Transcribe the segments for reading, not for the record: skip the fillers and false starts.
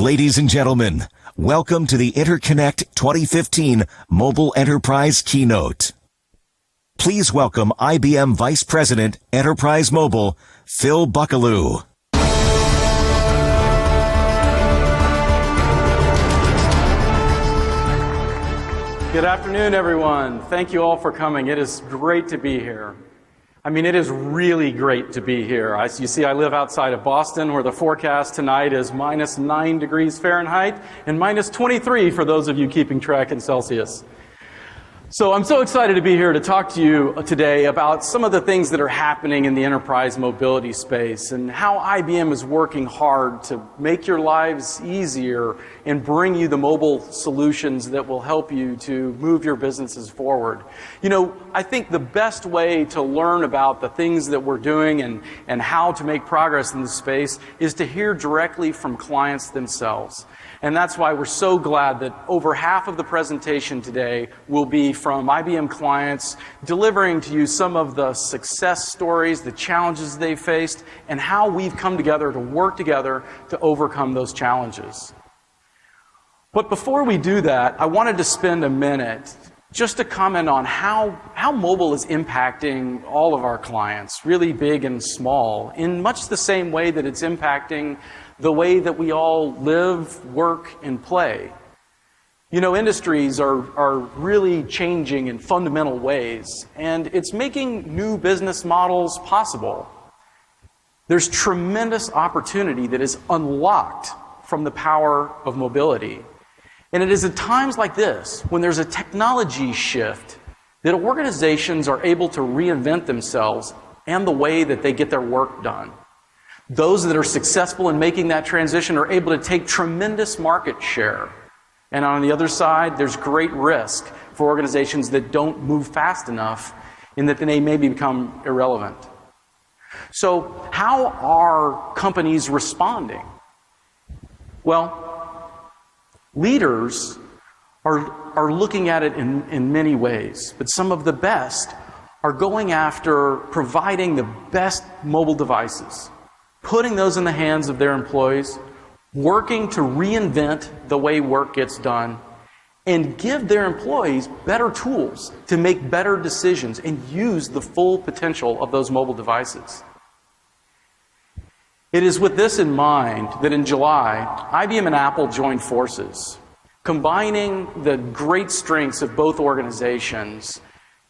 Ladies and gentlemen, welcome to the Interconnect 2015 Mobile Enterprise Keynote. Please welcome IBM Vice President, Enterprise Mobile, Phil Buckaloo. Good afternoon, everyone. Thank you all for coming. It is great to be here. It is really great to be here. You see, I live outside of Boston, where the forecast tonight is minus 9 degrees Fahrenheit and minus 23 for those of you keeping track in Celsius. So I'm so excited to be here to talk to you today about some of the things that are happening in the enterprise mobility space and how IBM is working hard to make your lives easier and bring you the mobile solutions that will help you to move your businesses forward. I think the best way to learn about the things that we're doing and how to make progress in this space is to hear directly from clients themselves. And that's why we're so glad that over half of the presentation today will be from IBM clients delivering to you some of the success stories, the challenges they faced, and how we've come together to work together to overcome those challenges. But before we do that, I wanted to spend a minute just to comment on how mobile is impacting all of our clients, really big and small, in much the same way that it's impacting the way that we all live, work, and play. Industries are really changing in fundamental ways, and it's making new business models possible. There's tremendous opportunity that is unlocked from the power of mobility. And it is at times like this, when there's a technology shift, that organizations are able to reinvent themselves and the way that they get their work done. Those that are successful in making that transition are able to take tremendous market share. And on the other side, there's great risk for organizations that don't move fast enough in that they maybe become irrelevant. So how are companies responding? Well, leaders are looking at it in many ways, but some of the best are going after providing the best mobile devices, putting those in the hands of their employees, working to reinvent the way work gets done, and give their employees better tools to make better decisions and use the full potential of those mobile devices. It is with this in mind that in July, IBM and Apple joined forces, combining the great strengths of both organizations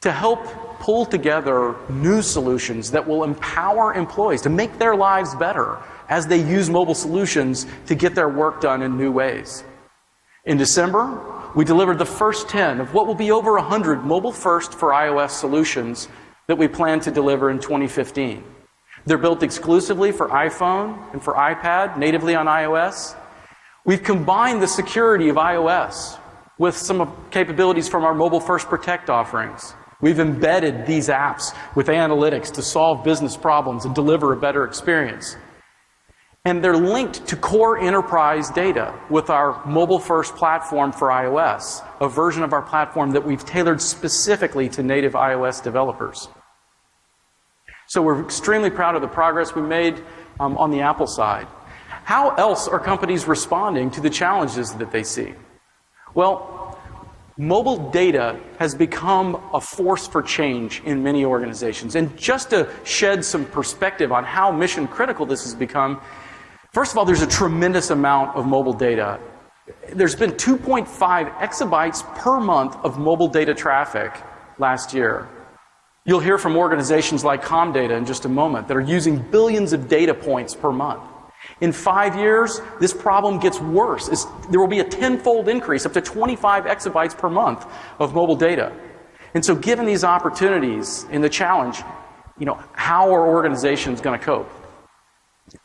to help pull together new solutions that will empower employees to make their lives better as they use mobile solutions to get their work done in new ways. In December, we delivered the first 10 of what will be over 100 mobile-first for iOS solutions that we plan to deliver in 2015. They're built exclusively for iPhone and for iPad, natively on iOS. We've combined the security of iOS with some capabilities from our Mobile First Protect offerings. We've embedded these apps with analytics to solve business problems and deliver a better experience. And they're linked to core enterprise data with our Mobile First platform for iOS, a version of our platform that we've tailored specifically to native iOS developers. So we're extremely proud of the progress we made on the Apple side. How else are companies responding to the challenges that they see? Well, mobile data has become a force for change in many organizations. And just to shed some perspective on how mission critical this has become, first of all, there's a tremendous amount of mobile data. There's been 2.5 exabytes per month of mobile data traffic last year. You'll hear from organizations like Comdata in just a moment that are using billions of data points per month. In 5 years, this problem gets worse. There will be a tenfold increase, up to 25 exabytes per month of mobile data. And so given these opportunities and the challenge, how are organizations going to cope?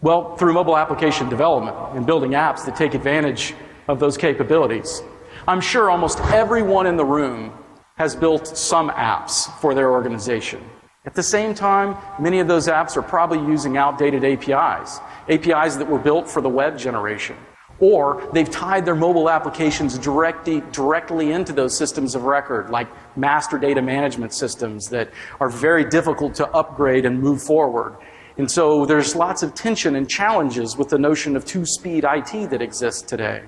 Well, through mobile application development and building apps that take advantage of those capabilities. I'm sure almost everyone in the room has built some apps for their organization. At the same time, many of those apps are probably using outdated APIs that were built for the web generation. Or they've tied their mobile applications directly into those systems of record, like master data management systems that are very difficult to upgrade and move forward. And so there's lots of tension and challenges with the notion of two-speed IT that exists today.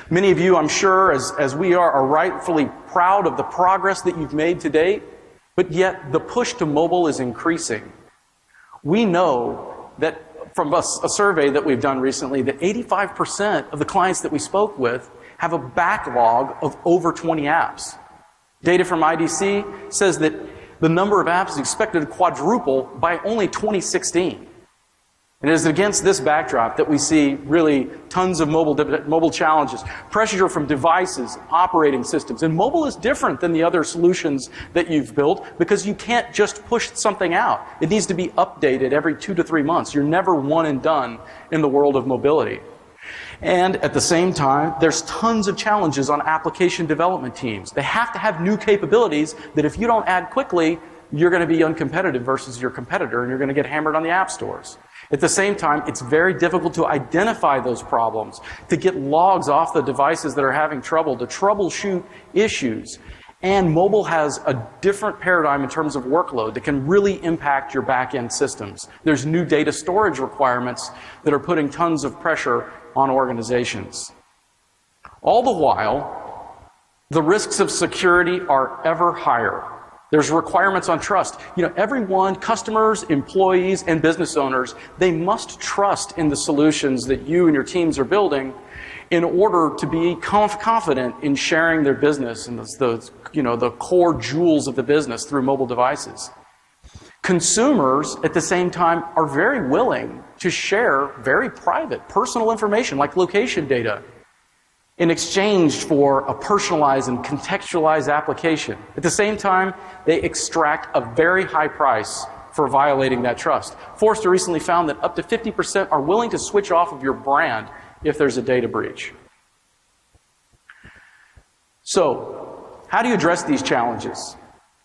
Many of you, I'm sure, as we are rightfully proud of the progress that you've made to date, but yet the push to mobile is increasing. We know that from a survey that we've done recently, that 85% of the clients that we spoke with have a backlog of over 20 apps. Data from IDC says that the number of apps is expected to quadruple by only 2016. And it is against this backdrop that we see really tons of mobile challenges, pressure from devices, operating systems. And mobile is different than the other solutions that you've built because you can't just push something out. It needs to be updated every 2 to 3 months. You're never one and done in the world of mobility. And at the same time, there's tons of challenges on application development teams. They have to have new capabilities that if you don't add quickly, you're going to be uncompetitive versus your competitor, and you're going to get hammered on the app stores. At the same time, it's very difficult to identify those problems, to get logs off the devices that are having trouble, to troubleshoot issues. And mobile has a different paradigm in terms of workload that can really impact your back-end systems. There's new data storage requirements that are putting tons of pressure on organizations. All the while, the risks of security are ever higher. There's requirements on trust. Everyone, customers, employees, and business owners, they must trust in the solutions that you and your teams are building in order to be confident in sharing their business and the core jewels of the business through mobile devices. Consumers, at the same time, are very willing to share very private, personal information like location data in exchange for a personalized and contextualized application. At the same time, they extract a very high price for violating that trust. Forrester recently found that up to 50% are willing to switch off of your brand if there's a data breach. So, how do you address these challenges?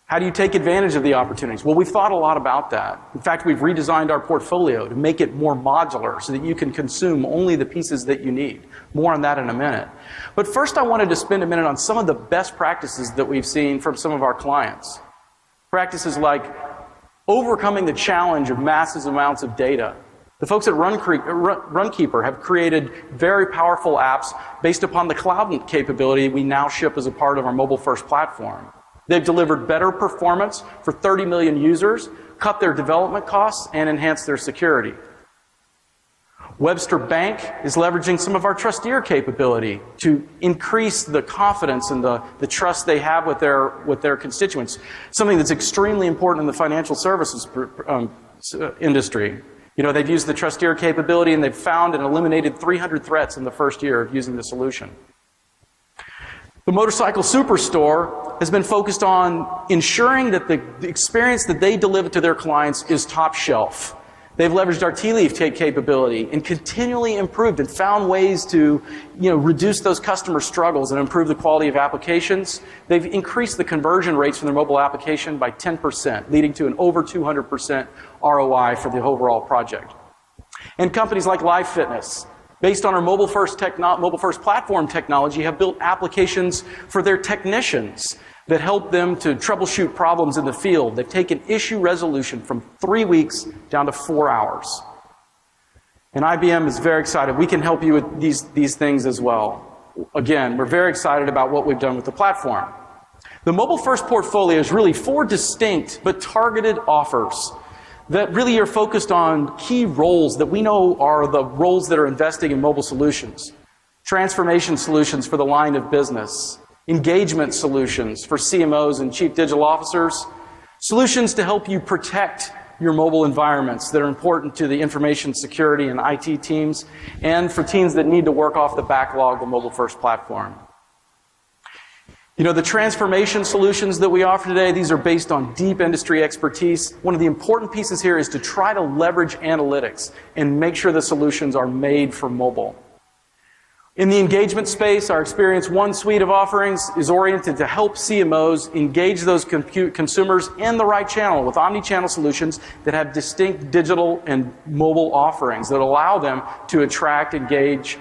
How do you take advantage of the opportunities? Well, we've thought a lot about that. In fact, we've redesigned our portfolio to make it more modular so that you can consume only the pieces that you need. More on that in a minute. But first, I wanted to spend a minute on some of the best practices that we've seen from some of our clients. Practices like overcoming the challenge of massive amounts of data. The folks at Runkeeper have created very powerful apps based upon the cloud capability we now ship as a part of our mobile-first platform. They've delivered better performance for 30 million users, cut their development costs, and enhanced their security. Webster Bank is leveraging some of our Trusteer capability to increase the confidence and the trust they have with their constituents, something that's extremely important in the financial services industry. They've used the Trusteer capability and they've found and eliminated 300 threats in the first year of using the solution. The Motorcycle Superstore has been focused on ensuring that the experience that they deliver to their clients is top shelf. They've leveraged our Tea Leaf capability and continually improved and found ways to reduce those customer struggles and improve the quality of applications. They've increased the conversion rates from their mobile application by 10%, leading to an over 200% ROI for the overall project. And companies like Live Fitness, based on our mobile-first platform technology, have built applications for their technicians that help them to troubleshoot problems in the field. They've taken issue resolution from 3 weeks down to 4 hours. And IBM is very excited. We can help you with these things as well. Again, we're very excited about what we've done with the platform. The mobile-first portfolio is really 4 distinct but targeted offers that really are focused on key roles that we know are the roles that are investing in mobile solutions. Transformation solutions for the line of business. Engagement solutions for CMOs and chief digital officers. Solutions to help you protect your mobile environments that are important to the information security and IT teams, and for teams that need to work off the backlog of the mobile-first platform. The transformation solutions that we offer today, these are based on deep industry expertise. One of the important pieces here is to try to leverage analytics and make sure the solutions are made for mobile. In the engagement space, our Experience One suite of offerings is oriented to help CMOs engage those consumers in the right channel with omni-channel solutions that have distinct digital and mobile offerings that allow them to attract, engage,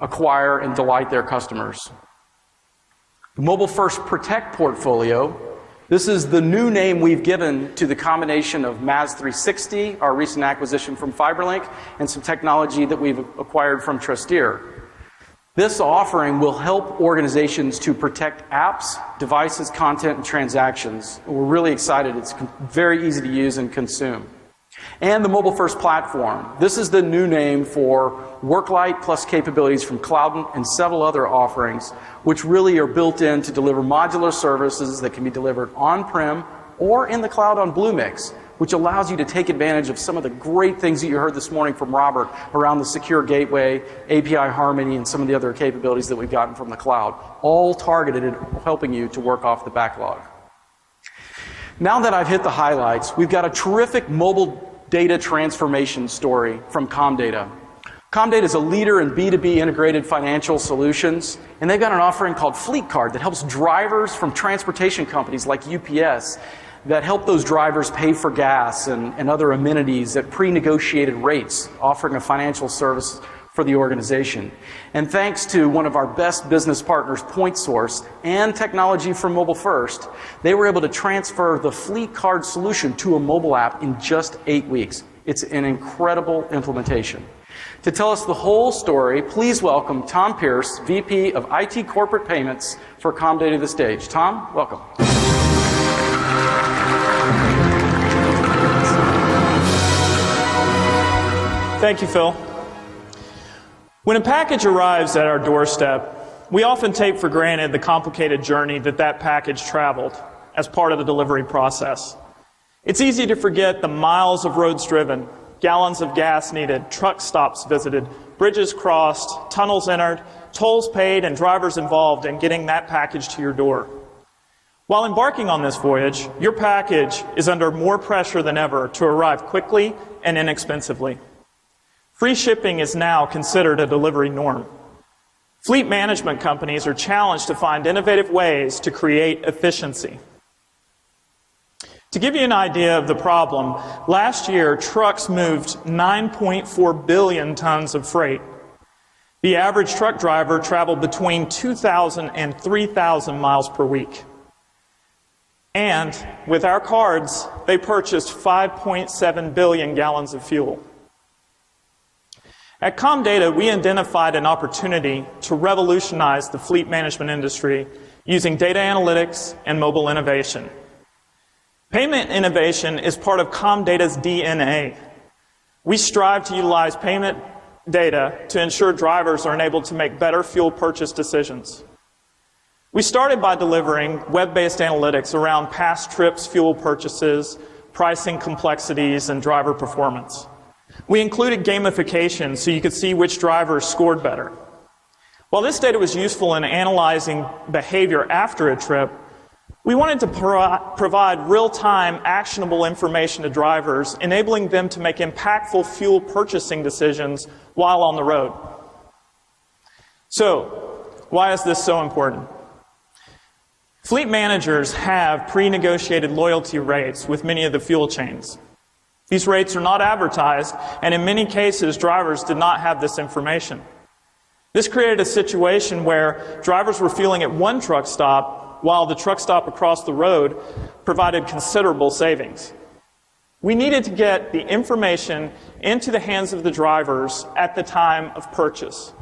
acquire, and delight their customers. The Mobile First Protect portfolio This is the new name we've given to the combination of MAS 360, our recent acquisition from FiberLink, and some technology that we've acquired from Trusteer. This offering will help organizations to protect apps, devices, content, and transactions. We're really excited. It's very easy to use and consume. And the Mobile First Platform. This is the new name for WorkLight plus capabilities from Cloud and several other offerings, which really are built in to deliver modular services that can be delivered on-prem or in the cloud on Bluemix, which allows you to take advantage of some of the great things that you heard this morning from Robert around the secure gateway, API harmony, and some of the other capabilities that we've gotten from the cloud, all targeted at helping you to work off the backlog. Now that I've hit the highlights, we've got a terrific mobile data transformation story from Comdata. Comdata is a leader in B2B integrated financial solutions, and they've got an offering called Fleet Card that helps drivers from transportation companies like UPS that help those drivers pay for gas and other amenities at pre-negotiated rates, offering a financial service for the organization. And thanks to one of our best business partners, PointSource, and technology from Mobile First, they were able to transfer the Fleet Card solution to a mobile app in just 8 weeks. It's an incredible implementation. To tell us the whole story, please welcome Tom Pierce, VP of IT Corporate Payments for Comdata to the stage. Tom, welcome. Thank you, Phil. When a package arrives at our doorstep, we often take for granted the complicated journey that package traveled as part of the delivery process. It's easy to forget the miles of roads driven, gallons of gas needed, truck stops visited, bridges crossed, tunnels entered, tolls paid, and drivers involved in getting that package to your door. While embarking on this voyage, your package is under more pressure than ever to arrive quickly and inexpensively. Free shipping is now considered a delivery norm. Fleet management companies are challenged to find innovative ways to create efficiency. To give you an idea of the problem, last year trucks moved 9.4 billion tons of freight. The average truck driver traveled between 2,000 and 3,000 miles per week. And with our cards, they purchased 5.7 billion gallons of fuel. At Comdata, we identified an opportunity to revolutionize the fleet management industry using data analytics and mobile innovation. Payment innovation is part of Comdata's DNA. We strive to utilize payment data to ensure drivers are enabled to make better fuel purchase decisions. We started by delivering web-based analytics around past trips, fuel purchases, pricing complexities, and driver performance. We included gamification so you could see which drivers scored better. While this data was useful in analyzing behavior after a trip, we wanted to provide real-time, actionable information to drivers, enabling them to make impactful fuel purchasing decisions while on the road. So, why is this so important? Fleet managers have pre-negotiated loyalty rates with many of the fuel chains. These rates are not advertised, and in many cases, drivers did not have this information. This created a situation where drivers were fueling at one truck stop, while the truck stop across the road provided considerable savings. We needed to get the information into the hands of the drivers at the time of purchase.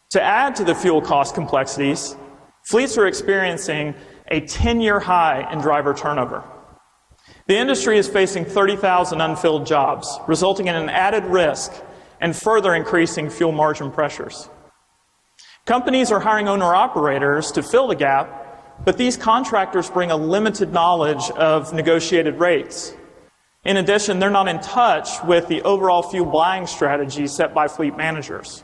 To add to the fuel cost complexities, fleets are experiencing a 10-year high in driver turnover. The industry is facing 30,000 unfilled jobs, resulting in an added risk and further increasing fuel margin pressures. Companies are hiring owner-operators to fill the gap, but these contractors bring a limited knowledge of negotiated rates. In addition, they're not in touch with the overall fuel buying strategy set by fleet managers.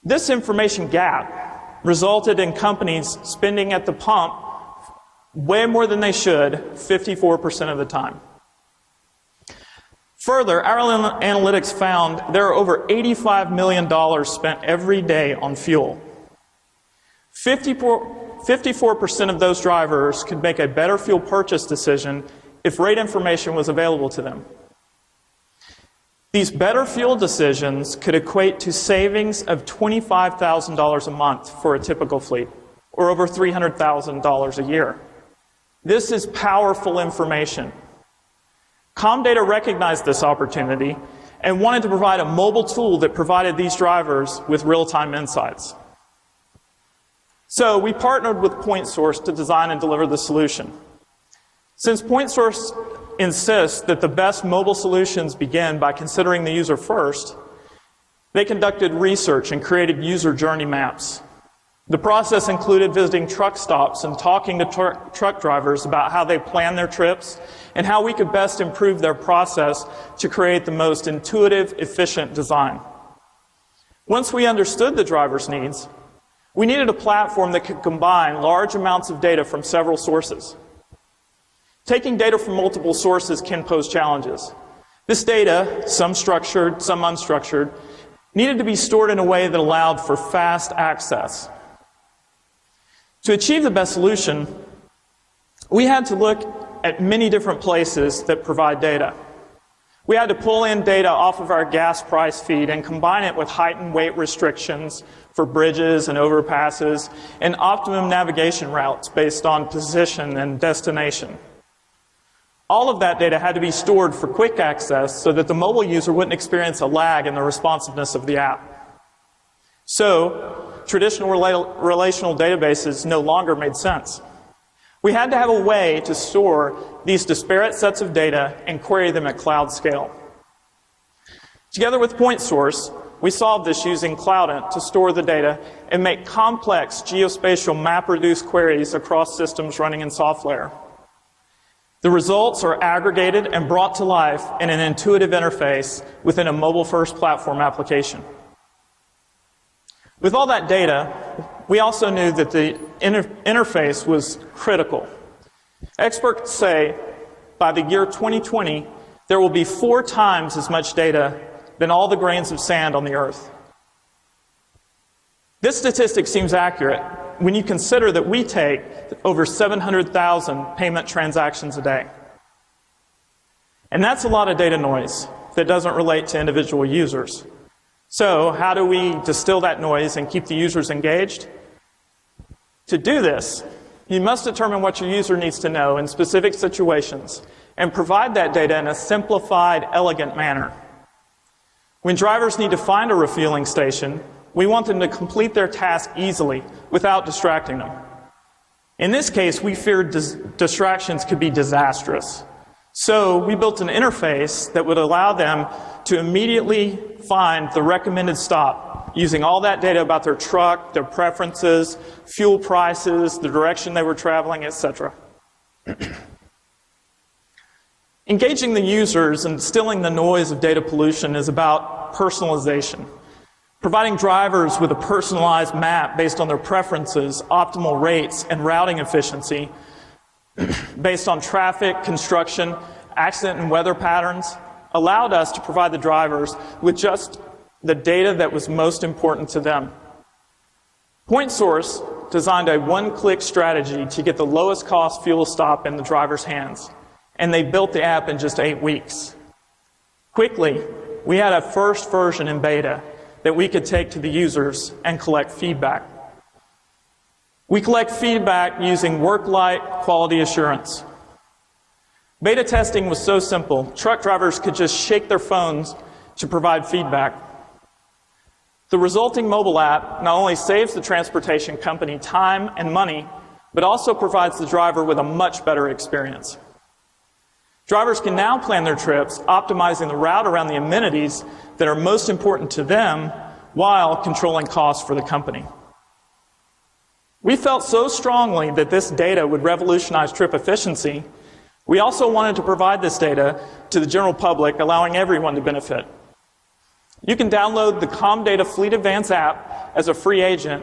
This information gap resulted in companies spending at the pump way more than they should, 54% of the time. Further, our analytics found there are over $85 million spent every day on fuel. 54% of those drivers could make a better fuel purchase decision if rate information was available to them. These better fuel decisions could equate to savings of $25,000 a month for a typical fleet, or over $300,000 a year. This is powerful information. Comdata recognized this opportunity and wanted to provide a mobile tool that provided these drivers with real-time insights. So we partnered with PointSource to design and deliver the solution. Since PointSource insists that the best mobile solutions begin by considering the user first, they conducted research and created user journey maps. The process included visiting truck stops and talking to truck drivers about how they plan their trips and how we could best improve their process to create the most intuitive, efficient design. Once we understood the driver's needs, we needed a platform that could combine large amounts of data from several sources. Taking data from multiple sources can pose challenges. This data, some structured, some unstructured, needed to be stored in a way that allowed for fast access. To achieve the best solution, we had to look at many different places that provide data. We had to pull in data off of our gas price feed and combine it with heightened weight restrictions for bridges and overpasses and optimum navigation routes based on position and destination. All of that data had to be stored for quick access so that the mobile user wouldn't experience a lag in the responsiveness of the app. So, traditional relational databases no longer made sense. We had to have a way to store these disparate sets of data and query them at cloud scale. Together with PointSource, we solved this using Cloudant to store the data and make complex geospatial map-reduced queries across systems running in SoftLayer. The results are aggregated and brought to life in an intuitive interface within a mobile-first platform application. With all that data, we also knew that the interface was critical. Experts say by the year 2020, there will be 4 times as much data than all the grains of sand on the earth. This statistic seems accurate when you consider that we take over 700,000 payment transactions a day. And that's a lot of data noise that doesn't relate to individual users. So how do we distill that noise and keep the users engaged? To do this, you must determine what your user needs to know in specific situations and provide that data in a simplified, elegant manner. When drivers need to find a refueling station, we want them to complete their task easily without distracting them. In this case, we feared distractions could be disastrous. So we built an interface that would allow them to immediately find the recommended stop using all that data about their truck, their preferences, fuel prices, the direction they were traveling, etc. Engaging the users and stilling the noise of data pollution is about personalization. Providing drivers with a personalized map based on their preferences, optimal rates, and routing efficiency based on traffic, construction, accident and weather patterns allowed us to provide the drivers with just the data that was most important to them. PointSource designed a one-click strategy to get the lowest cost fuel stop in the driver's hands, and they built the app in just 8 weeks. Quickly, we had a first version in beta that we could take to the users and collect feedback. We collect feedback using work-light quality assurance. Beta testing was so simple, truck drivers could just shake their phones to provide feedback. The resulting mobile app not only saves the transportation company time and money, but also provides the driver with a much better experience. Drivers can now plan their trips, optimizing the route around the amenities that are most important to them while controlling costs for the company. We felt so strongly that this data would revolutionize trip efficiency, we also wanted to provide this data to the general public, allowing everyone to benefit. You can download the Comdata Fleet Advance app as a free agent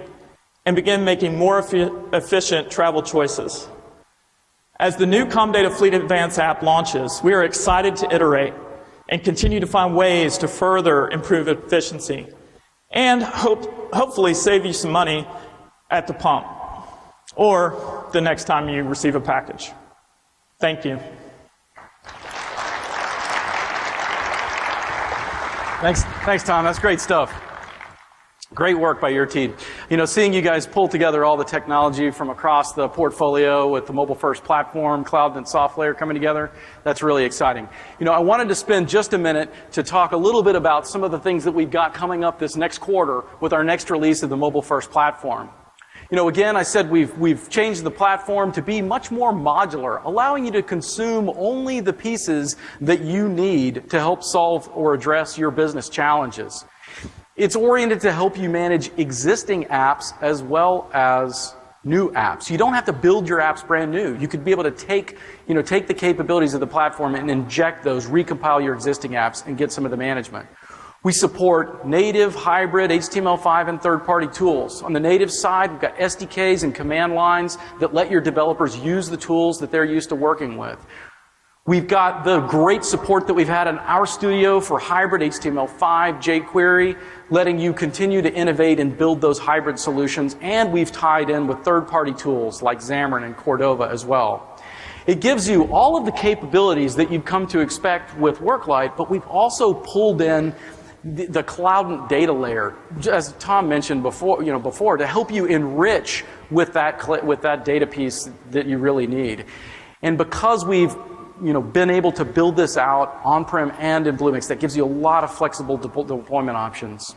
and begin making more efficient travel choices. As the new Comdata Fleet Advance app launches, we are excited to iterate and continue to find ways to further improve efficiency and hopefully save you some money at the pump or the next time you receive a package. Thank you. Thanks, Tom. That's great stuff. Great work by your team. Seeing you guys pull together all the technology from across the portfolio with the mobile first platform, cloud and software coming together, that's really exciting. I wanted to spend just a minute to talk a little bit about some of the things that we've got coming up this next quarter with our next release of the mobile first platform. Again, I said we've changed the platform to be much more modular, allowing you to consume only the pieces that you need to help solve or address your business challenges. It's oriented to help you manage existing apps as well as new apps. You don't have to build your apps brand new. You could be able to take the capabilities of the platform and inject those, recompile your existing apps, and get some of the management. We support native, hybrid, HTML5, and third-party tools. On the native side, we've got SDKs and command lines that let your developers use the tools that they're used to working with. We've got the great support that we've had in our studio for hybrid HTML5, jQuery, letting you continue to innovate and build those hybrid solutions. And we've tied in with third-party tools like Xamarin and Cordova as well. It gives you all of the capabilities that you've come to expect with Worklight, but we've also pulled in the cloud and data layer, as Tom mentioned before, to help you enrich with that data piece that you really need. And because we've been able to build this out on-prem and in Bluemix, that gives you a lot of flexible deployment options.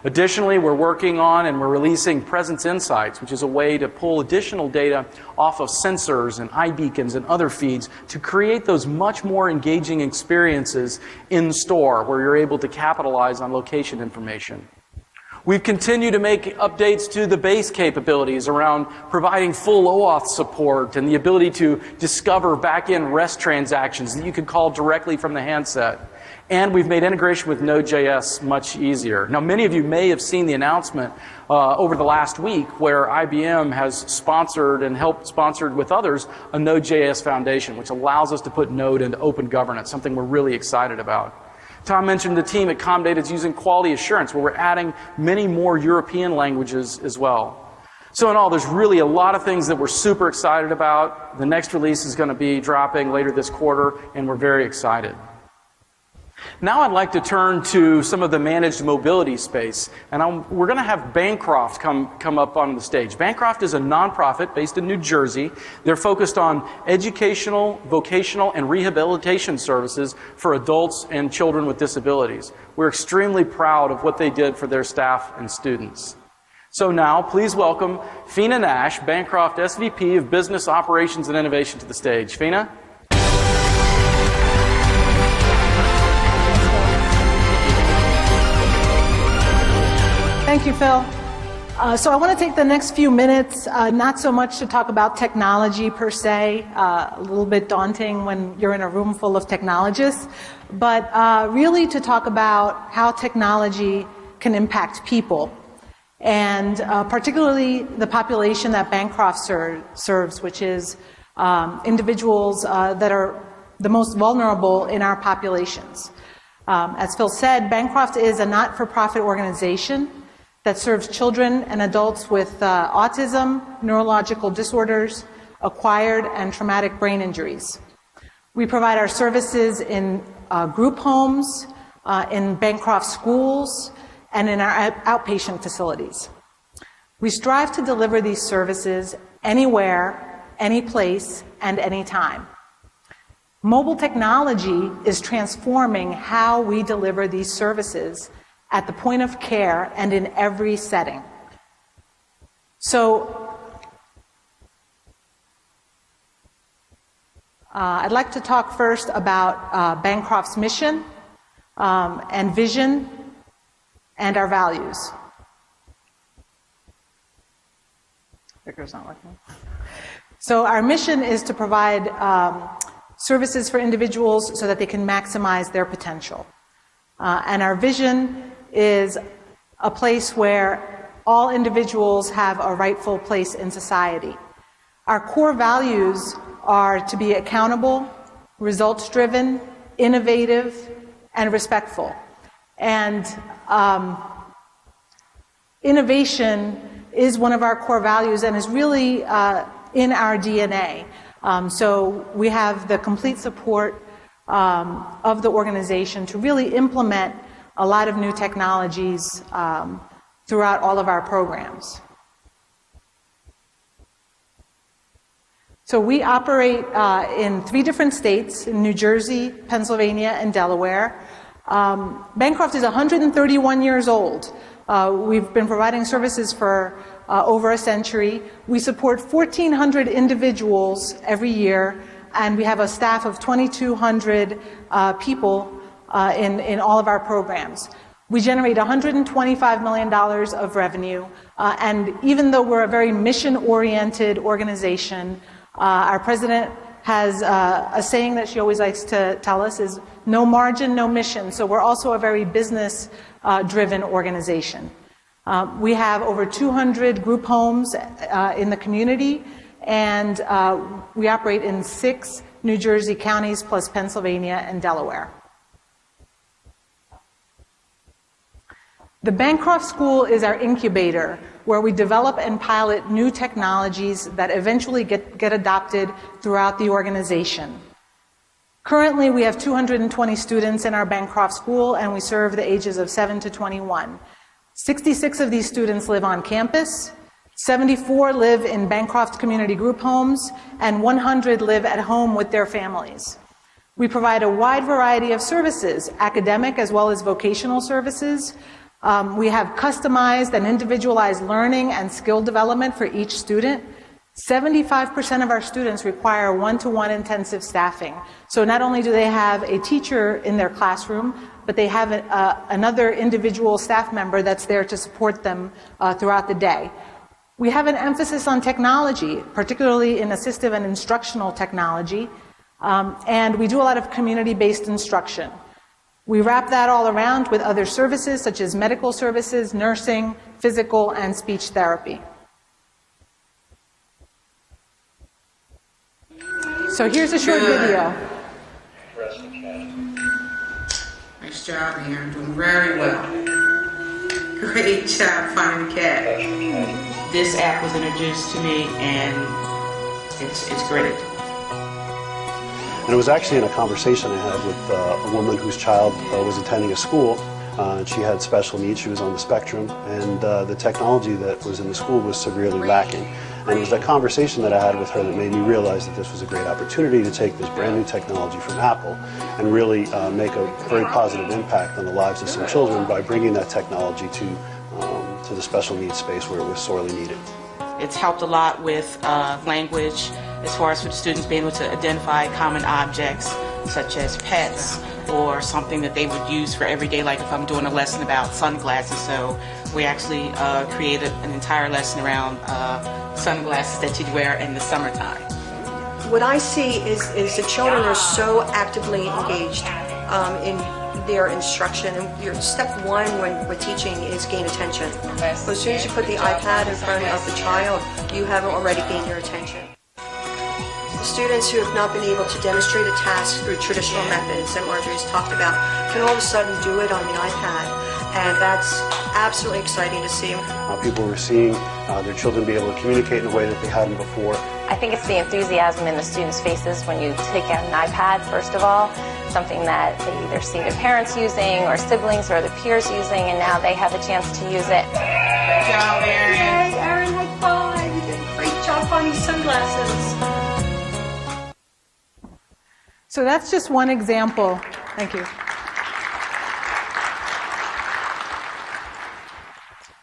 Additionally, we're working on and we're releasing Presence Insights, which is a way to pull additional data off of sensors and iBeacons and other feeds to create those much more engaging experiences in store where you're able to capitalize on location information. We've continued to make updates to the base capabilities around providing full OAuth support and the ability to discover back-end REST transactions that you can call directly from the handset. And we've made integration with Node.js much easier. Now, many of you may have seen the announcement over the last week where IBM has sponsored and helped sponsored with others a Node.js foundation, which allows us to put Node into open governance, something we're really excited about. Tom mentioned the team at Comdata is using quality assurance, where we're adding many more European languages as well. So in all, there's really a lot of things that we're super excited about. The next release is going to be dropping later this quarter, and we're very excited. Now I'd like to turn to some of the managed mobility space, and we're going to have Bancroft come up on the stage. Bancroft is a nonprofit based in New Jersey. They're focused on educational, vocational, and rehabilitation services for adults and children with disabilities. We're extremely proud of what they did for their staff and students. So now, please welcome Fina Nash, Bancroft SVP of Business Operations and Innovation, to the stage. Fina? Thank you, Phil. So I want to take the next few minutes, not so much to talk about technology per se, a little bit daunting when you're in a room full of technologists, but really to talk about how technology can impact people, and particularly the population that Bancroft serves, which is individuals that are the most vulnerable in our populations. As Phil said, Bancroft is a not-for-profit organization that serves children and adults with autism, neurological disorders, acquired and traumatic brain injuries. We provide our services in group homes, in Bancroft schools, and in our outpatient facilities. We strive to deliver these services anywhere, any place, and any time. Mobile technology is transforming how we deliver these services at the point of care and in every setting. So, I'd like to talk first about Bancroft's mission and vision and our values. Clicker's not working. So our mission is to provide services for individuals so that they can maximize their potential. And our vision is a place where all individuals have a rightful place in society. Our core values are to be accountable, results-driven, innovative, and respectful. And innovation is one of our core values and is really in our DNA. So we have the complete support of the organization to really implement a lot of new technologies throughout all of our programs. So we operate in 3 different states, in New Jersey, Pennsylvania, and Delaware. Bancroft is 131 years old. We've been providing services for over a century. We support 1,400 individuals every year, and we have a staff of 2,200 people in all of our programs. We generate $125 million of revenue, and even though we're a very mission-oriented organization, our president has a saying that she always likes to tell us is no margin, no mission. So we're also a very business-driven organization. We have over 200 group homes in the community, and we operate in 6 New Jersey counties plus Pennsylvania and Delaware. The Bancroft School is our incubator where we develop and pilot new technologies that eventually get adopted throughout the organization. Currently, we have 220 students in our Bancroft School, and we serve the ages of 7 to 21. 66 of these students live on campus, 74 live in Bancroft community group homes, and 100 live at home with their families. We provide a wide variety of services, academic as well as vocational services. We have customized and individualized learning and skill development for each student. 75% of our students require one-to-one intensive staffing. So not only do they have a teacher in their classroom, but they have another individual staff member that's there to support them throughout the day. We have an emphasis on technology, particularly in assistive and instructional technology, and we do a lot of community-based instruction. We wrap that all around with other services such as medical services, nursing, physical, and speech therapy. So here's a short video. Nice job, Aaron. Doing very well. Great job finding the cat. This app was introduced to me, and it's great. And it was actually in a conversation I had with a woman whose child was attending a school, and she had special needs. She was on the spectrum, and the technology that was in the school was severely lacking. And it was that conversation that I had with her that made me realize that this was a great opportunity to take this brand new technology from Apple and really make a very positive impact on the lives of some children by bringing that technology to the special needs space where it was sorely needed. It's helped a lot with language, as far as for the students being able to identify common objects such as pets or something that they would use for everyday, like if I'm doing a lesson about sunglasses. So we actually created an entire lesson around sunglasses that you'd wear in the summertime. What I see is the children are so actively engaged in their instruction. And your step one when we're teaching is gain attention. So as soon as you put the iPad in front of the child, you have already gained their attention. The students who have not been able to demonstrate a task through traditional methods that Marjorie's talked about can all of a sudden do it on the iPad. And that's absolutely exciting to see. People were seeing their children be able to communicate in a way that they hadn't before. I think it's the enthusiasm in the students' faces when you take out an iPad, first of all, something that they either see their parents using or siblings or the peers using, and now they have a chance to use it. Good job, Aaron. Yay, Aaron, high five. You did a great job finding sunglasses. So that's just one example. Thank you.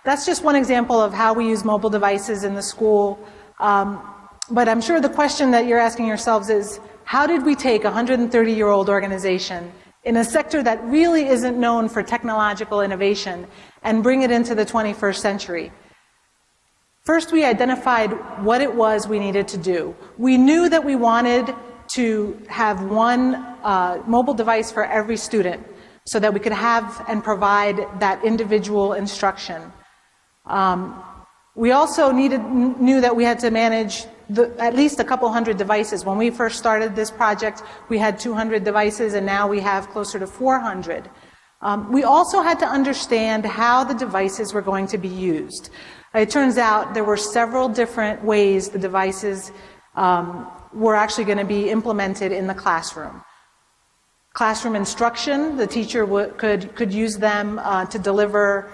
That's just one example of how we use mobile devices in the school. But I'm sure the question that you're asking yourselves is, how did we take a 130-year-old organization in a sector that really isn't known for technological innovation and bring it into the 21st century? First, we identified what it was we needed to do. We knew that we wanted to have one mobile device for every student so that we could have and provide that individual instruction. We also knew that we had to manage at least a couple hundred devices. When we first started this project, we had 200 devices, and now we have closer to 400. We also had to understand how the devices were going to be used. It turns out there were several different ways the devices were actually going to be implemented in the classroom. Classroom instruction, the teacher could use them to deliver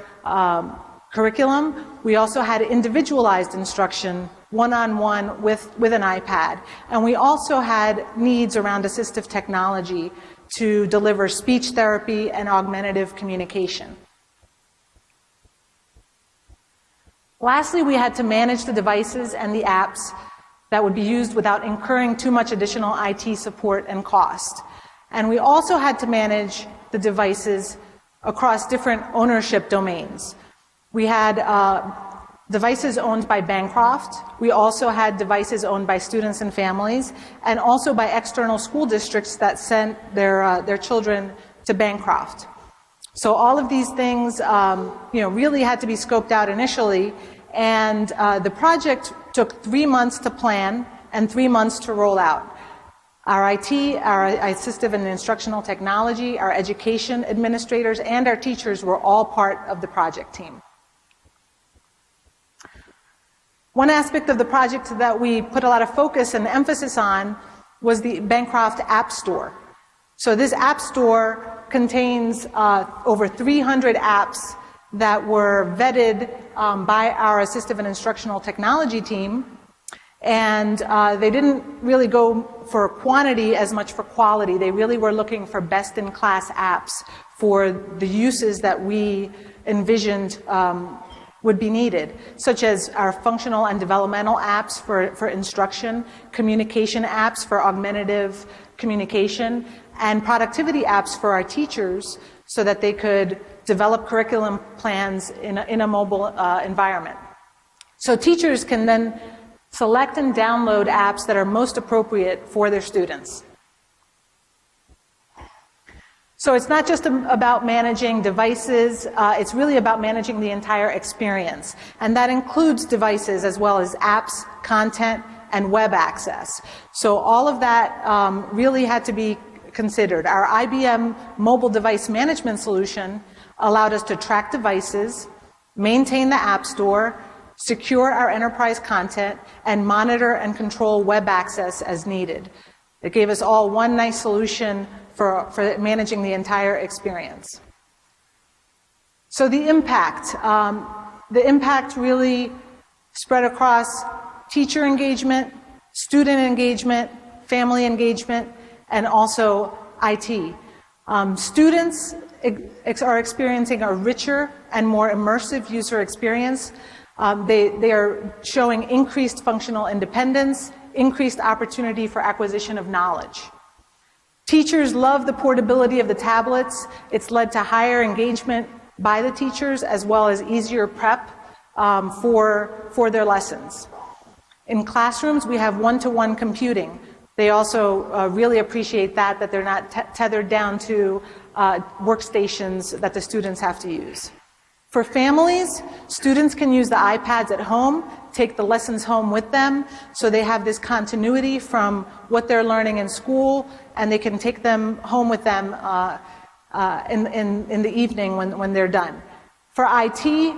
curriculum. We also had individualized instruction one-on-one with an iPad. And we also had needs around assistive technology to deliver speech therapy and augmentative communication. Lastly, we had to manage the devices and the apps that would be used without incurring too much additional IT support and cost. And we also had to manage the devices across different ownership domains. We had devices owned by Bancroft. We also had devices owned by students and families, and also by external school districts that sent their children to Bancroft. So all of these things, really had to be scoped out initially, and the project took 3 months to plan and 3 months to roll out. Our IT, our assistive and instructional technology, our education administrators, and our teachers were all part of the project team. One aspect of the project that we put a lot of focus and emphasis on was the Bancroft App Store. So this App Store contains over 300 apps that were vetted by our assistive and instructional technology team, and they didn't really go for quantity as much for quality. They really were looking for best-in-class apps for the uses that we envisioned would be needed, such as our functional and developmental apps for instruction, communication apps for augmentative communication, and productivity apps for our teachers so that they could develop curriculum plans in a mobile environment. So teachers can then select and download apps that are most appropriate for their students. So it's not just about managing devices, it's really about managing the entire experience. And that includes devices as well as apps, content, and web access. So all of that really had to be considered. Our IBM mobile device management solution allowed us to track devices, maintain the App Store, secure our enterprise content, and monitor and control web access as needed. It gave us all one nice solution for managing the entire experience. So the impact really spread across teacher engagement, student engagement, family engagement, and also IT. Students are experiencing a richer and more immersive user experience. They are showing increased functional independence, increased opportunity for acquisition of knowledge. Teachers love the portability of the tablets. It's led to higher engagement by the teachers as well as easier prep for their lessons. In classrooms, we have one-to-one computing. They also really appreciate that they're not tethered down to workstations that the students have to use. For families, students can use the iPads at home, take the lessons home with them, so they have this continuity from what they're learning in school, and they can take them home with them in the evening when they're done. For IT,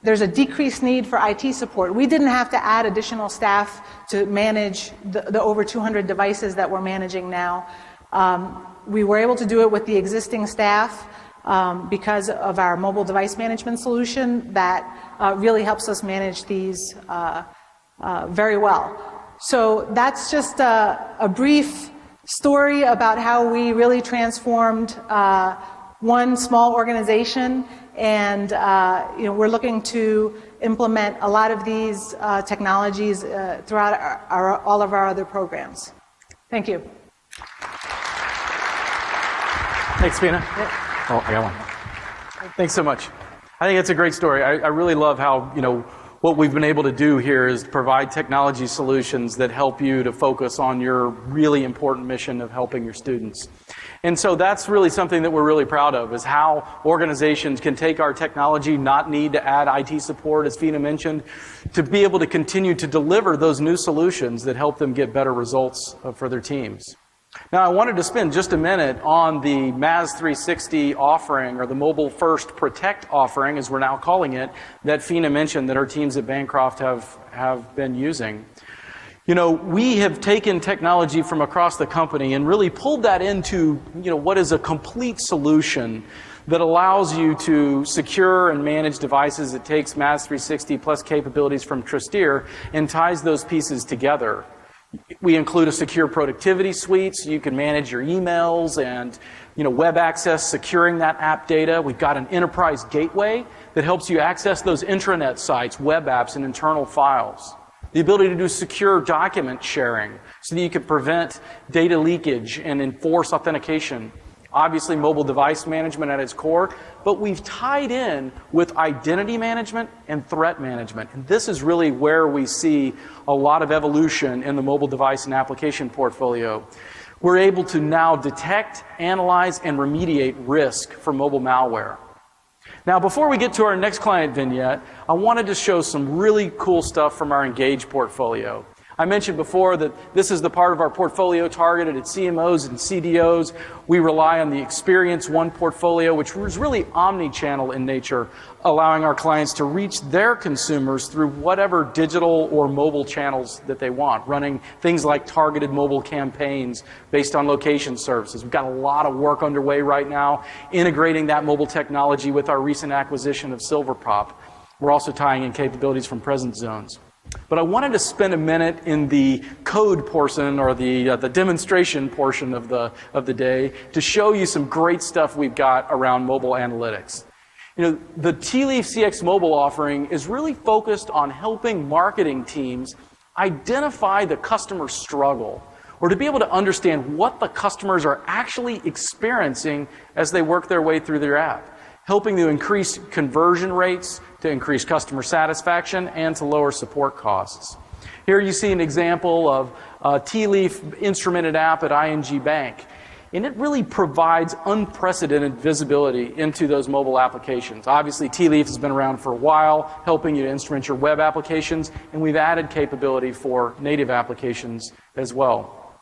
there's a decreased need for IT support. We didn't have to add additional staff to manage the over 200 devices that we're managing now. We were able to do it with the existing staff because of our mobile device management solution that really helps us manage these very well. So that's just a brief story about how we really transformed one small organization, and we're looking to implement a lot of these technologies throughout all of our other programs. Thank you. Thanks, Pina. Oh, I got one. Thanks so much. I think it's a great story. I really love how, what we've been able to do here is provide technology solutions that help you to focus on your really important mission of helping your students. And so that's really something that we're really proud of, is how organizations can take our technology, not need to add IT support, as Fina mentioned, to be able to continue to deliver those new solutions that help them get better results for their teams. Now, I wanted to spend just a minute on the MAS 360 offering, or the Mobile First Protect offering, as we're now calling it, that Fina mentioned that our teams at Bancroft have been using. You know, we have taken technology from across the company and really pulled that into, you know, what is a complete solution that allows you to secure and manage devices. It takes MAS 360 plus capabilities from Tristeer and ties those pieces together. We include a secure productivity suite so you can manage your emails and, you know, web access, securing that app data. We've got an enterprise gateway that helps you access those intranet sites, web apps, and internal files. The ability to do secure document sharing so that you can prevent data leakage and enforce authentication. Obviously, mobile device management at its core, but we've tied in with identity management and threat management. And this is really where we see a lot of evolution in the mobile device and application portfolio. We're able to now detect, analyze, and remediate risk for mobile malware. Now, before we get to our next client vignette, I wanted to show some really cool stuff from our Engage portfolio. I mentioned before that this is the part of our portfolio targeted at CMOs and CDOs. We rely on the Experience One portfolio, which is really omni-channel in nature, allowing our clients to reach their consumers through whatever digital or mobile channels that they want, running things like targeted mobile campaigns based on location services. We've got a lot of work underway right now, integrating that mobile technology with our recent acquisition of Silverpop. We're also tying in capabilities from Presence Zones. But I wanted to spend a minute in the code portion or the demonstration portion of the day to show you some great stuff we've got around mobile analytics. You know, the T-Leaf CX Mobile offering is really focused on helping marketing teams identify the customer struggle, or to be able to understand what the customers are actually experiencing as they work their way through their app, helping to increase conversion rates, to increase customer satisfaction, and to lower support costs. Here you see an example of a T-Leaf instrumented app at ING Bank. And it really provides unprecedented visibility into those mobile applications. Obviously, T-Leaf has been around for a while, helping you to instrument your web applications, and we've added capability for native applications as well.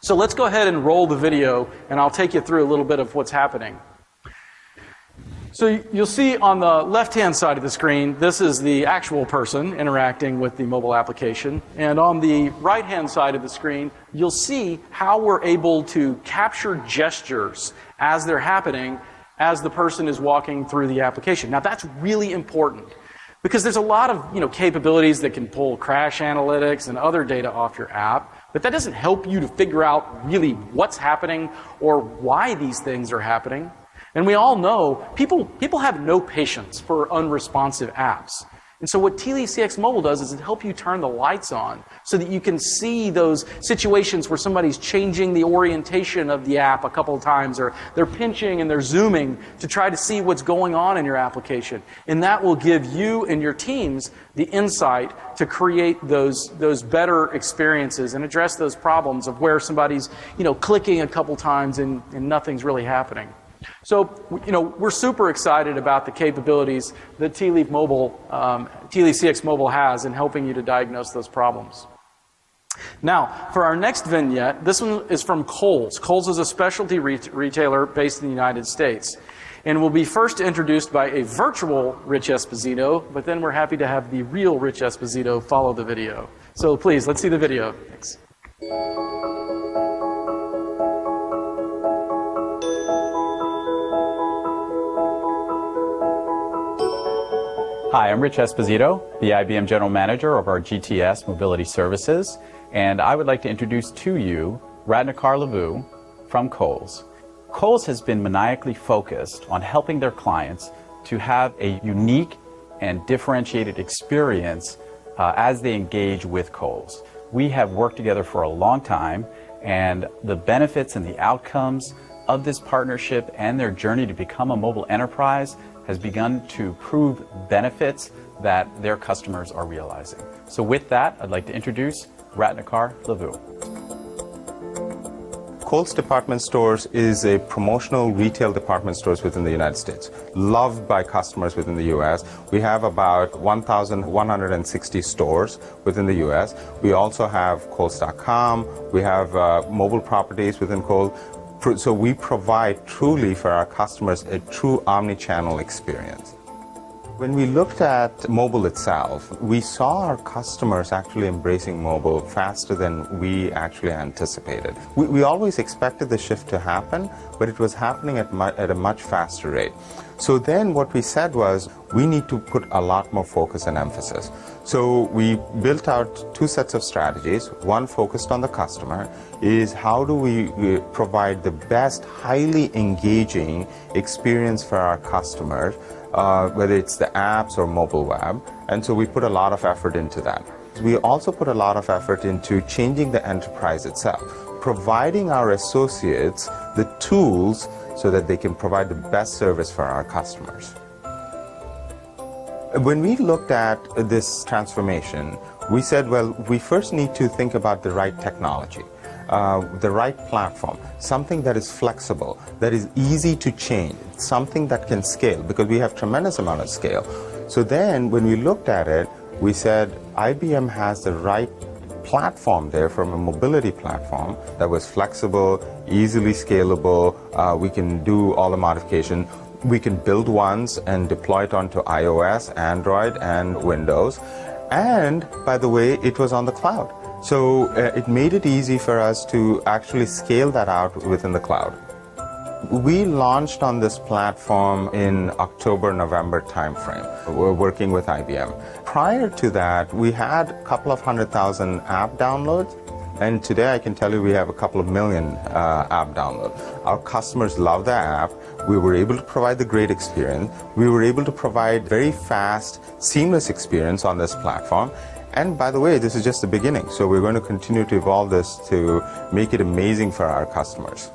So let's go ahead and roll the video, and I'll take you through a little bit of what's happening. So you'll see on the left-hand side of the screen, this is the actual person interacting with the mobile application. And on the right-hand side of the screen, you'll see how we're able to capture gestures as they're happening as the person is walking through the application. Now, that's really important because there's a lot of capabilities that can pull crash analytics and other data off your app, but that doesn't help you to figure out really what's happening or why these things are happening. And we all know people have no patience for unresponsive apps. And so what T-Leaf CX Mobile does is it helps you turn the lights on so that you can see those situations where somebody's changing the orientation of the app a couple of times, or they're pinching and they're zooming to try to see what's going on in your application. And that will give you and your teams the insight to create those better experiences and address those problems of where somebody's clicking a couple times and nothing's really happening. So, we're super excited about the capabilities that T-Leaf CX Mobile has in helping you to diagnose those problems. Now, for our next vignette, this one is from Kohl's. Kohl's is a specialty retailer based in the United States, and will be first introduced by a virtual Rich Esposito, but then we're happy to have the real Rich Esposito follow the video. So please, let's see the video. Thanks. Hi, I'm Rich Esposito, the IBM General Manager of our GTS Mobility Services, and I would like to introduce to you Ratnakar Lavu from Kohl's. Kohl's has been maniacally focused on helping their clients to have a unique and differentiated experience as they engage with Kohl's. We have worked together for a long time, and the benefits and the outcomes of this partnership and their journey to become a mobile enterprise has begun to prove benefits that their customers are realizing. So with that, I'd like to introduce Ratnakar Lavu. Kohl's Department Stores is a promotional retail department stores within the United States, loved by customers within the U.S. We have about 1,160 stores within the U.S. We also have Kohls.com. We have mobile properties within Kohl's. So we provide truly for our customers a true omni-channel experience. When we looked at mobile itself, we saw our customers actually embracing mobile faster than we actually anticipated. We always expected the shift to happen, but it was happening at a much faster rate. So then what we said was, we need to put a lot more focus and emphasis. So we built out two sets of strategies. One focused on the customer is how do we provide the best, highly engaging experience for our customers, whether it's the apps or mobile web. And so we put a lot of effort into that. We also put a lot of effort into changing the enterprise itself, providing our associates the tools so that they can provide the best service for our customers. When we looked at this transformation, we said, well, we first need to think about the right technology, the right platform, something that is flexible, that is easy to change, something that can scale, because we have tremendous amount of scale. So then when we looked at it, we said IBM has the right platform there from a mobility platform that was flexible, easily scalable. We can do all the modification. We can build once and deploy it onto iOS, Android, and Windows. And by the way, it was on the cloud. So it made it easy for us to actually scale that out within the cloud. We launched on this platform in October, November timeframe. We're working with IBM. Prior to that, we had a couple of 100,000 app downloads. And today I can tell you we have a couple of million app downloads. Our customers love the app. We were able to provide the great experience. We were able to provide very fast, seamless experience on this platform. And by the way, this is just the beginning. So we're going to continue to evolve this to make it amazing for our customers.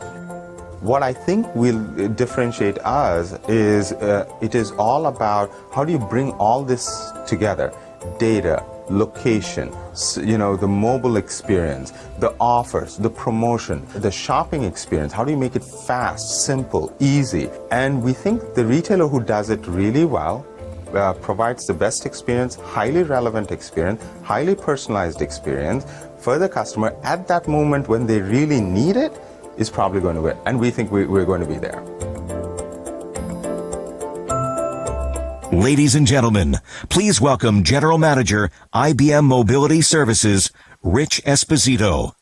What I think will differentiate us is it is all about how do you bring all this together? Data, location, the mobile experience, the offers, the promotion, the shopping experience. How do you make it fast, simple, easy? And we think the retailer who does it really well provides the best experience, highly relevant experience, highly personalized experience for the customer at that moment when they really need it, is probably going to win. And we think we're going to be there. Ladies and gentlemen, please welcome General Manager, IBM Mobility Services, Rich Esposito.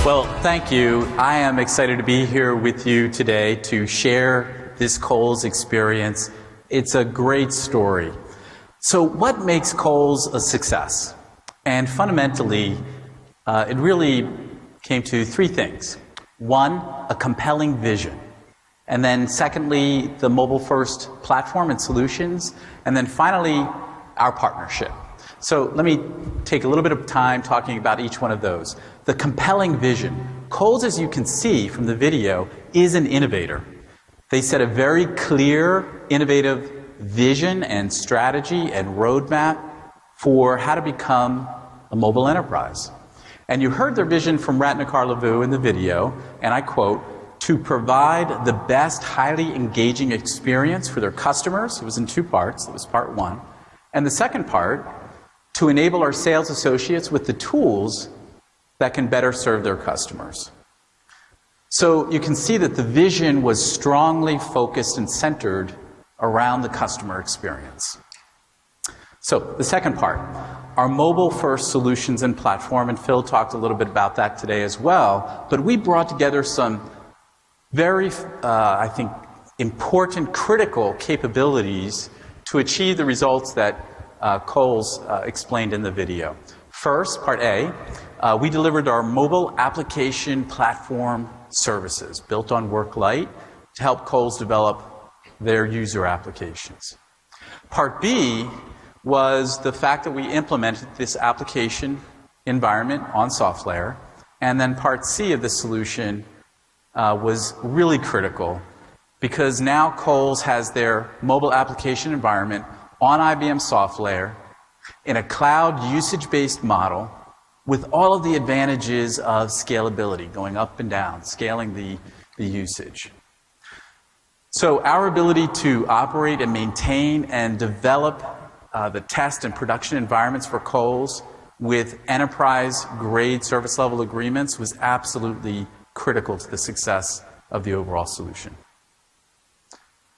Well, thank you. I am excited to be here with you today to share this Kohl's experience. It's a great story. So what makes Kohl's a success? And fundamentally, it really came to three things. One, a compelling vision. And then secondly, the mobile-first platform and solutions. And then finally, our partnership. So let me take a little bit of time talking about each one of those. The compelling vision. Kohl's, as you can see from the video, is an innovator. They set a very clear, innovative vision and strategy and roadmap for how to become a mobile enterprise. And you heard their vision from Ratnakar Lavu in the video, and I quote, to provide the best highly engaging experience for their customers. It was in two parts. It was part one. And the second part, to enable our sales associates with the tools that can better serve their customers. So you can see that the vision was strongly focused and centered around the customer experience. So the second part, our mobile-first solutions and platform, and Phil talked a little bit about that today as well, but we brought together some very, I think, important, critical capabilities to achieve the results that Kohl's explained in the video. First, part A, we delivered our mobile application platform services built on WorkLite to help Kohl's develop their user applications. Part B was the fact that we implemented this application environment on SoftLayer. And then part C of the solution was really critical because now Kohl's has their mobile application environment on IBM SoftLayer in a cloud usage-based model with all of the advantages of scalability, going up and down, scaling the usage. So our ability to operate and maintain and develop the test and production environments for Kohl's with enterprise-grade service level agreements was absolutely critical to the success of the overall solution.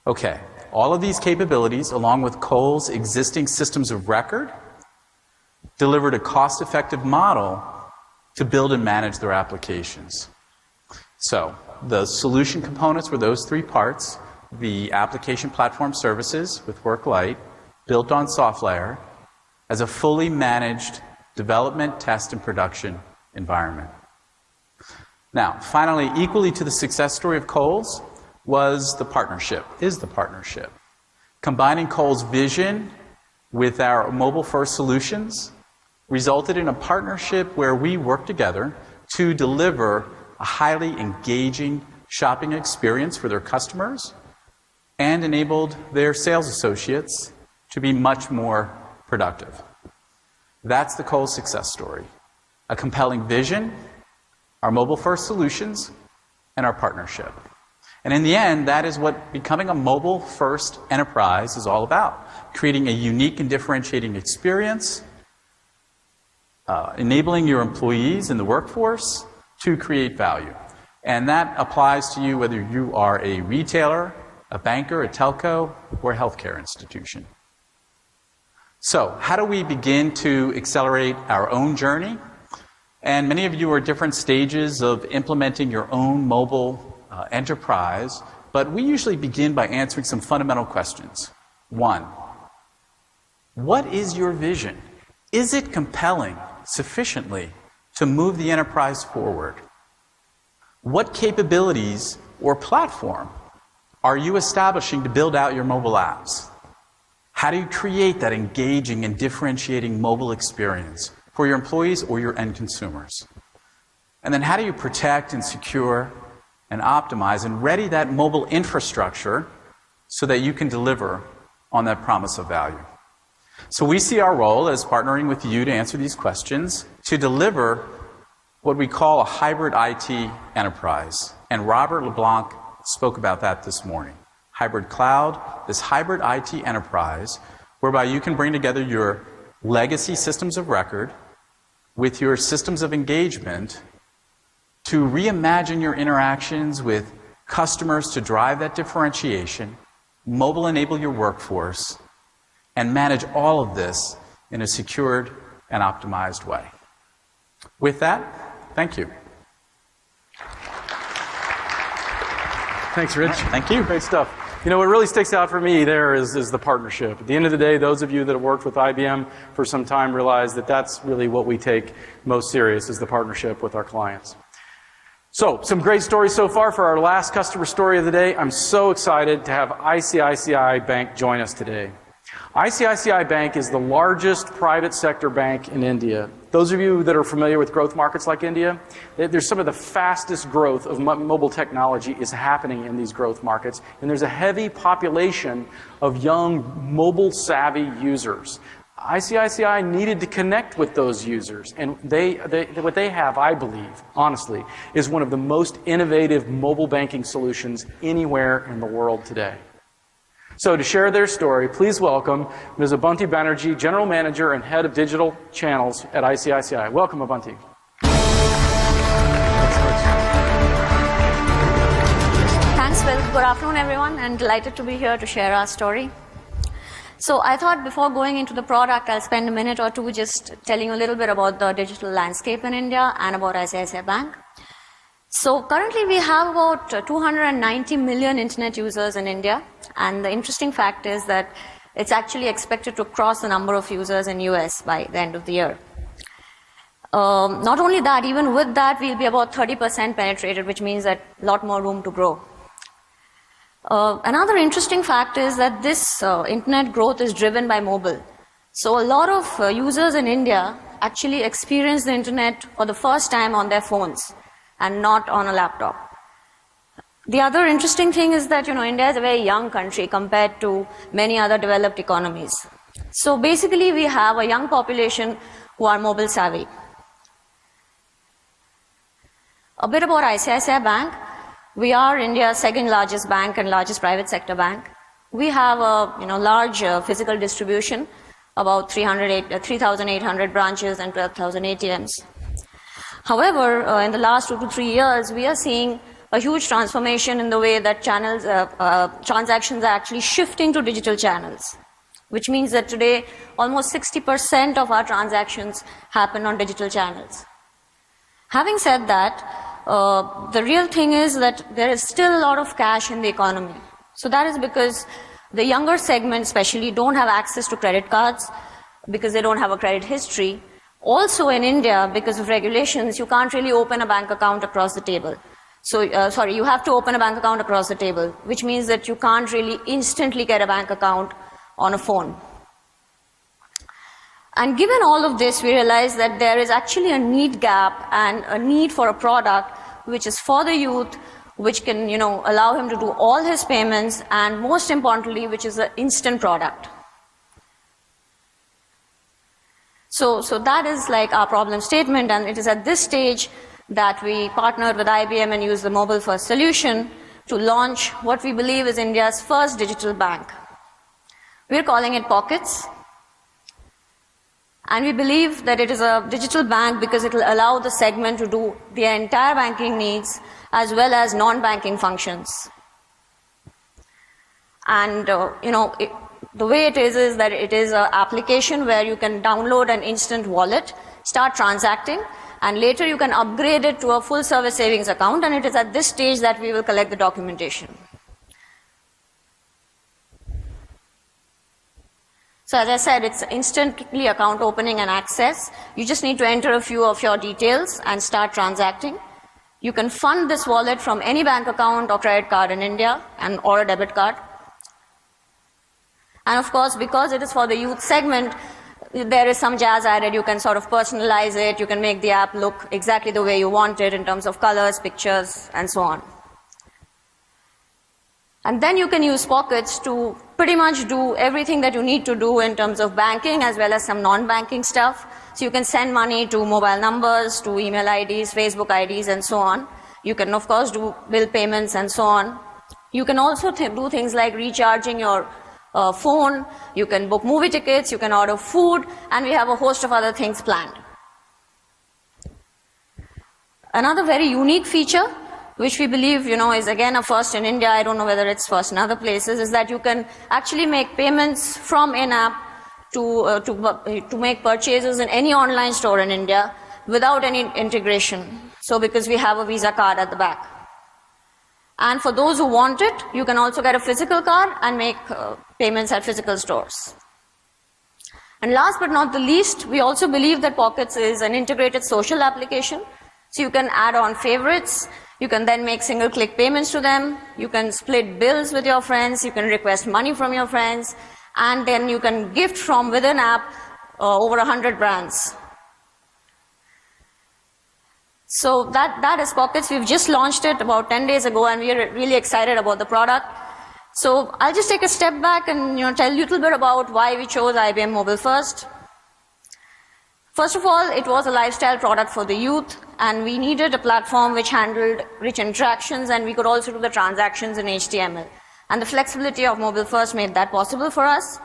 Okay, all of these capabilities, along with Kohl's existing systems of record, delivered a cost-effective model to build and manage their applications. So, the solution components were those three parts: the application platform services with WorkLight, built on SoftLayer, as a fully managed development, test, and production environment. Now, finally, equally to the success story of Kohl's is the partnership. Combining Kohl's vision with our mobile-first solutions resulted in a partnership where we work together to deliver a highly engaging shopping experience for their customers and enabled their sales associates to be much more productive. That's the Kohl's success story. A compelling vision, our mobile-first solutions, and our partnership. And in the end, that is what becoming a mobile-first enterprise is all about. Creating a unique and differentiating experience, enabling your employees in the workforce to create value. And that applies to you whether you are a retailer, a banker, a telco, or a healthcare institution. So, how do we begin to accelerate our own journey? And many of you are at different stages of implementing your own mobile enterprise, but we usually begin by answering some fundamental questions. One, what is your vision? Is it compelling sufficiently to move the enterprise forward? What capabilities or platform are you establishing to build out your mobile apps? How do you create that engaging and differentiating mobile experience for your employees or your end consumers? And then how do you protect and secure and optimize and ready that mobile infrastructure so that you can deliver on that promise of value? So we see our role as partnering with you to answer these questions, to deliver what we call a hybrid IT enterprise. And Robert LeBlanc spoke about that this morning. Hybrid cloud, this hybrid IT enterprise, whereby you can bring together your legacy systems of record with your systems of engagement to reimagine your interactions with customers to drive that differentiation, mobile enable your workforce, and manage all of this in a secured and optimized way. With that, thank you. Thanks, Rich. Thank you. Great stuff. You know, what really sticks out for me there is the partnership. At the end of the day, those of you that have worked with IBM for some time realize that that's really what we take most serious, is the partnership with our clients. So, some great stories so far for our last customer story of the day. I'm so excited to have ICICI Bank join us today. ICICI Bank is the largest private sector bank in India. Those of you that are familiar with growth markets like India, there's some of the fastest growth of mobile technology is happening in these growth markets, and there's a heavy population of young mobile savvy users. ICICI needed to connect with those users, and what they have, I believe, honestly, is one of the most innovative mobile banking solutions anywhere in the world today. So to share their story, please welcome Ms. Abanti Banerjee, General Manager and Head of Digital Channels at ICICI. Welcome, Abanti. Thanks, Will. Good afternoon, everyone, and delighted to be here to share our story. So I thought before going into the product, I'll spend a minute or two just telling you a little bit about the digital landscape in India and about ICICI Bank. So currently we have about 290 million internet users in India, and the interesting fact is that it's actually expected to cross the number of users in US by the end of the year. Not only that, even with that, we'll be about 30% penetrated, which means that a lot more room to grow. Another interesting fact is that this internet growth is driven by mobile. So a lot of users in India actually experience the internet for the first time on their phones and not on a laptop. The other interesting thing is that, India is a very young country compared to many other developed economies. So basically we have a young population who are mobile savvy. A bit about ICICI Bank. We are India's second largest bank and largest private sector bank. We have a large physical distribution, about 3,800 branches and 12,000 ATMs. However, in the last 2 to 3 years, we are seeing a huge transformation in the way that transactions are actually shifting to digital channels, which means that today almost 60% of our transactions happen on digital channels. Having said that, the real thing is that there is still a lot of cash in the economy. So that is because the younger segment especially don't have access to credit cards because they don't have a credit history. Also in India, because of regulations, you can't really open a bank account across the table. So, you have to open a bank account across the table, which means that you can't really instantly get a bank account on a phone. And given all of this, we realize that there is actually a need gap and a need for a product which is for the youth, which can, allow him to do all his payments, and most importantly, which is an instant product. So that is like our problem statement, and it is at this stage that we partnered with IBM and used the mobile-first solution to launch what we believe is India's first digital bank. We're calling it Pockets. And we believe that it is a digital bank because it will allow the segment to do their entire banking needs as well as non-banking functions. And, the way it is that it is an application where you can download an instant wallet, start transacting, and later you can upgrade it to a full service savings account, and it is at this stage that we will collect the documentation. So as I said, it's instantly account opening and access. You just need to enter a few of your details and start transacting. You can fund this wallet from any bank account or credit card in India or a debit card. And of course, because it is for the youth segment, there is some jazz added. You can sort of personalize it. You can make the app look exactly the way you want it in terms of colors, pictures, and so on. And then you can use Pockets to pretty much do everything that you need to do in terms of banking as well as some non-banking stuff. So you can send money to mobile numbers, to email IDs, Facebook IDs, and so on. You can, of course, do bill payments and so on. You can also do things like recharging your phone. You can book movie tickets, you can order food, and we have a host of other things planned. Another very unique feature, which we believe, is again a first in India, I don't know whether it's first in other places, is that you can actually make payments from in-app to make purchases in any online store in India without any integration. So because we have a Visa card at the back. And for those who want it, you can also get a physical card and make payments at physical stores. And last but not the least, we also believe that Pockets is an integrated social application. So you can add on favorites, you can then make single-click payments to them, you can split bills with your friends, you can request money from your friends, and then you can gift from within app over 100 brands. So that is Pockets. We've just launched it about 10 days ago, and we are really excited about the product. So I'll just take a step back and tell you a little bit about why we chose IBM Mobile First. First of all, it was a lifestyle product for the youth, and we needed a platform which handled rich interactions, and we could also do the transactions in HTML. And the flexibility of Mobile First made that possible for us.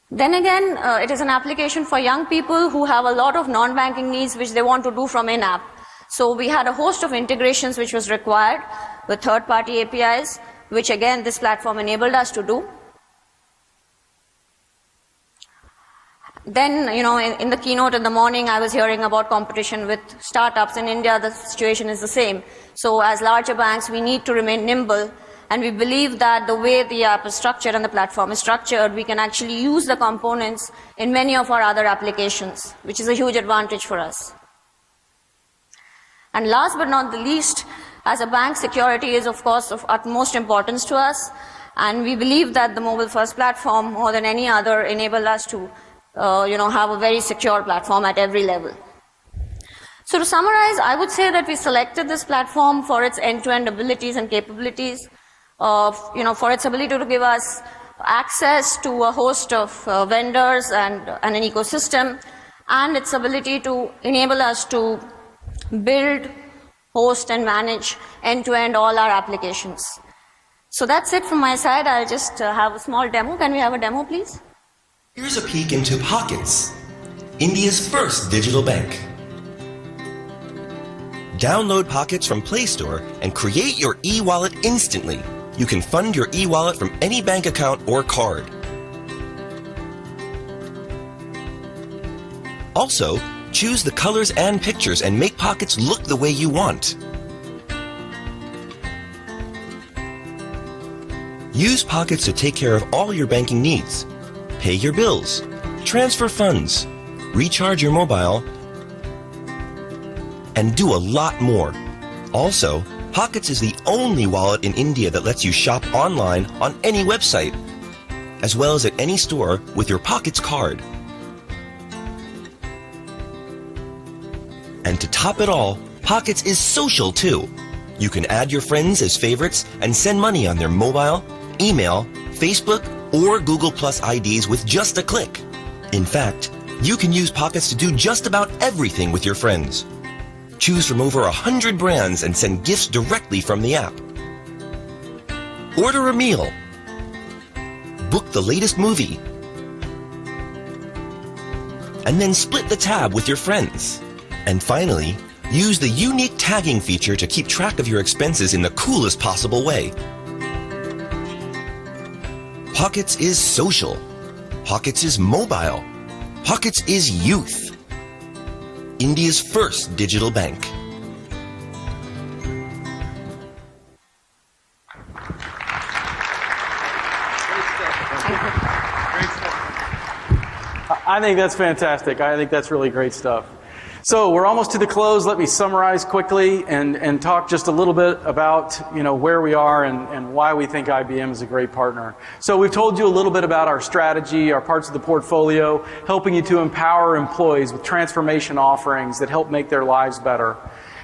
Then again, it is an application for young people who have a lot of non-banking needs which they want to do from in-app. So we had a host of integrations which was required with third-party APIs, which again this platform enabled us to do. Then, in the keynote in the morning, I was hearing about competition with startups. In India, the situation is the same. So as larger banks, we need to remain nimble. And we believe that the way the app is structured and the platform is structured, we can actually use the components in many of our other applications, which is a huge advantage for us. And last but not the least, as a bank, security is, of course, of utmost importance to us. And we believe that the mobile-first platform, more than any other, enabled us to have a very secure platform at every level. So to summarize, I would say that we selected this platform for its end-to-end abilities and capabilities, for its ability to give us access to a host of vendors and an ecosystem, and its ability to enable us to build, host, and manage end-to-end all our applications. So that's it from my side. I'll just have a small demo. Can we have a demo, please? Here's a peek into Pockets, India's first digital bank. Download Pockets from Play Store and create your e-wallet instantly. You can fund your e-wallet from any bank account or card. Also, choose the colors and pictures and make Pockets look the way you want. Use Pockets to take care of all your banking needs. Pay your bills, transfer funds, recharge your mobile, and do a lot more. Also, Pockets is the only wallet in India that lets you shop online on any website, as well as at any store with your Pockets card. And to top it all, Pockets is social too. You can add your friends as favorites and send money on their mobile, email, Facebook, or Google Plus IDs with just a click. In fact, you can use Pockets to do just about everything with your friends. Choose from over 100 brands and send gifts directly from the app. Order a meal. Book the latest movie. And then split the tab with your friends. And finally, use the unique tagging feature to keep track of your expenses in the coolest possible way. Pockets is social. Pockets is mobile. Pockets is youth. India's first digital bank. I think that's fantastic. I think that's really great stuff. So we're almost to the close. Let me summarize quickly and talk just a little bit about where we are and why we think IBM is a great partner. So we've told you a little bit about our strategy, our parts of the portfolio, helping you to empower employees with transformation offerings that help make their lives better,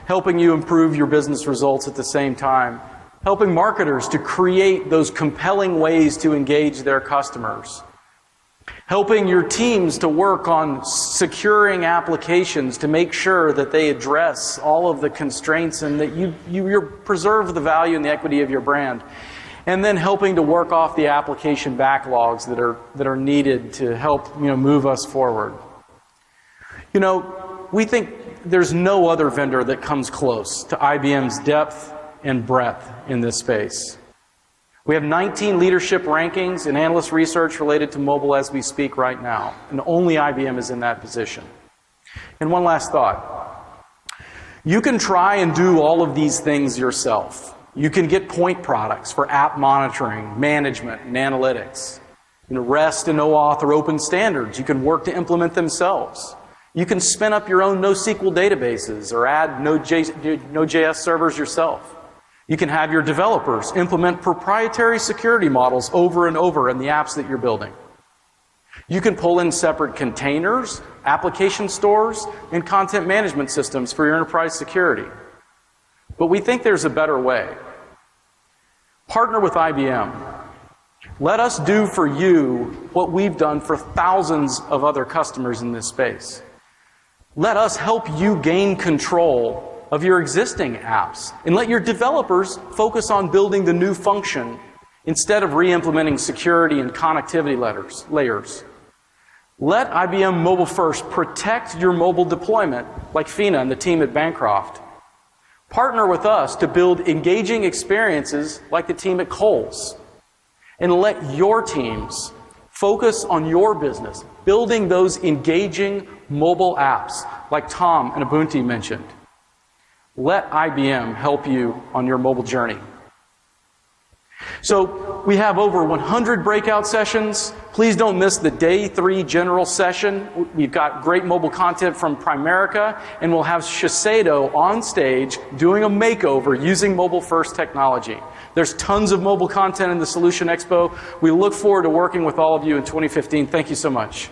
helping you improve your business results at the same time, helping marketers to create those compelling ways to engage their customers, helping your teams to work on securing applications to make sure that they address all of the constraints and that you preserve the value and the equity of your brand. And then helping to work off the application backlogs that are needed to help move us forward. We think there's no other vendor that comes close to IBM's depth and breadth in this space. We have 19 leadership rankings and analyst research related to mobile as we speak right now, and only IBM is in that position. And one last thought. You can try and do all of these things yourself. You can get point products for app monitoring, management, and analytics. REST and OAuth are open standards. You can work to implement themselves. You can spin up your own NoSQL databases or add Node.js servers yourself. You can have your developers implement proprietary security models over and over in the apps that you're building. You can pull in separate containers, application stores, and content management systems for your enterprise security. But we think there's a better way. Partner with IBM. Let us do for you what we've done for thousands of other customers in this space. Let us help you gain control of your existing apps, and let your developers focus on building the new function instead of re-implementing security and connectivity layers. Let IBM Mobile First protect your mobile deployment, like Fina and the team at Bancroft. Partner with us to build engaging experiences like the team at Kohl's. And let your teams focus on your business, building those engaging mobile apps like Tom and Ubuntu mentioned. Let IBM help you on your mobile journey. So we have over 100 breakout sessions. Please don't miss the Day 3 general session. We've got great mobile content from Primerica, and we'll have Shiseido on stage doing a makeover using mobile first technology. There's tons of mobile content in the Solution Expo. We look forward to working with all of you in 2015. Thank you so much.